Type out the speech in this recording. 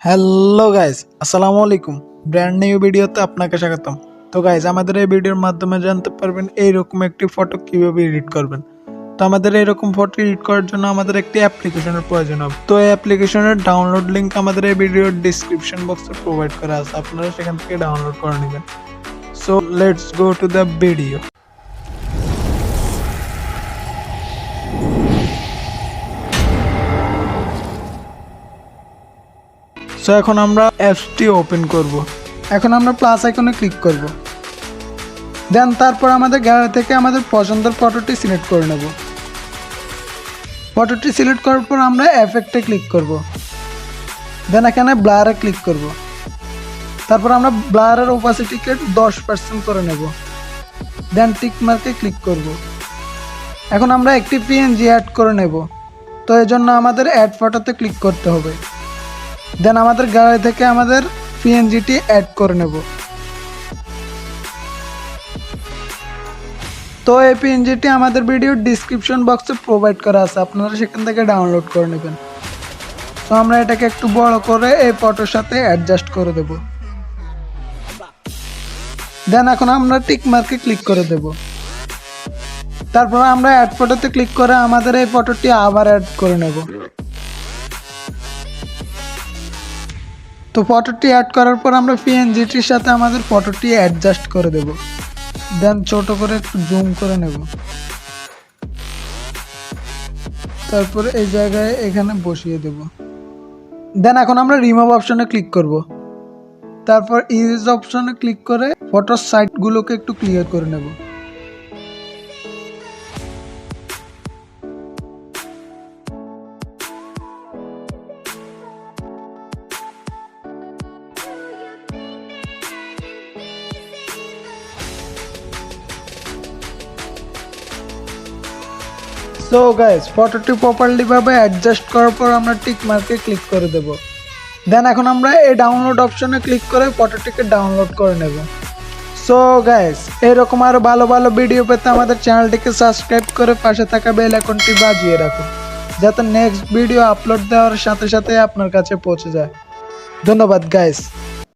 Hello guys, আসসালামু আলাইকুম। Brand new ভিডিওতে আপনাকে স্বাগতম। তো গাইজ, আমাদের এই ভিডিওর মাধ্যমে জানতে পারবেন এইরকম একটি ফটো কিভাবে এডিট করবেন। তো আমাদের এইরকম ফটো এডিট করার জন্য আমাদের একটি অ্যাপ্লিকেশনের প্রয়োজন হবে। তো এই অ্যাপ্লিকেশনের ডাউনলোড লিঙ্ক আমাদের এই ভিডিওর ডিসক্রিপশন বক্সে প্রোভাইড করা আছে, আপনারা সেখান থেকে ডাউনলোড করে নেবেন। So let's go to the video. So এখন আমরা অ্যাপসটি ওপেন করব। এখন আমরা প্লাস আইকনে ক্লিক করব। দেন তারপর আমাদের গ্যালারি থেকে আমাদের পছন্দের ফটোটি সিলেক্ট করে নেব। ফটোটি সিলেক্ট করার পর আমরা এফেক্টে ক্লিক করব। দেন এখানে ব্লারে ক্লিক করব। তারপর আমরা ব্লারের ওপাসিটিকে 10% করে নেব। দেন টিক মার্কে ক্লিক করব। এখন আমরা একটি পিএনজি অ্যাড করে নেব। তো এই জন্য আমাদের অ্যাড ফটোতে ক্লিক করতে হবে। দেন আমাদের গ্যালারি থেকে আমাদের পিএনজিটি অ্যাড করে নেব। তো এই পিএনজিটি আমাদের ভিডিওর ডিসক্রিপশন বক্সে প্রোভাইড করা আছে, আপনারা সেখান থেকে ডাউনলোড করে নেবেন। তো আমরা এটাকে একটু বড় করে এই ফটোর সাথে অ্যাডজাস্ট করে দেব। দেন এখন আমরা টিক মার্কে ক্লিক করে দেব। তারপর আমরা অ্যাড ফটোতে ক্লিক করে আমাদের এই ফটোটি আবার অ্যাড করে নেব। তো ফটোটি অ্যাড করার পর আমরা পিএনজিটির সাথে আমাদের ফটোটি অ্যাডজাস্ট করে দেব। দেন ছোট করে একটু জুম করে নেব। তারপর এই জায়গায় এখানে বসিয়ে দেব। দেন এখন আমরা রিমুভ অপশনে ক্লিক করব। তারপর ইরেজ অপশনে ক্লিক করে ফটোর সাইডগুলোকে একটু ক্লিয়ার করে নেব। সো গাইস, ফটোটি প্রপারলি ভাবে অ্যাডজাস্ট করার পর আমরা টিক মার্কে ক্লিক করে দেব। দেন এখন আমরা এই ডাউনলোড অপশনে ক্লিক করে ফটোটিকে ডাউনলোড করে নেব। সো গাইস, এরকম আরো ভালো ভালো ভিডিও পেতে আমাদের চ্যানেলটিকে সাবস্ক্রাইব করে পাশে থাকা বেল আইকনটি বাজিয়ে রাখুন, যাতে নেক্সট ভিডিও আপলোড দেওয়ার সাথে সাথে আপনার কাছে পৌঁছে যায়। ধন্যবাদ গাইস।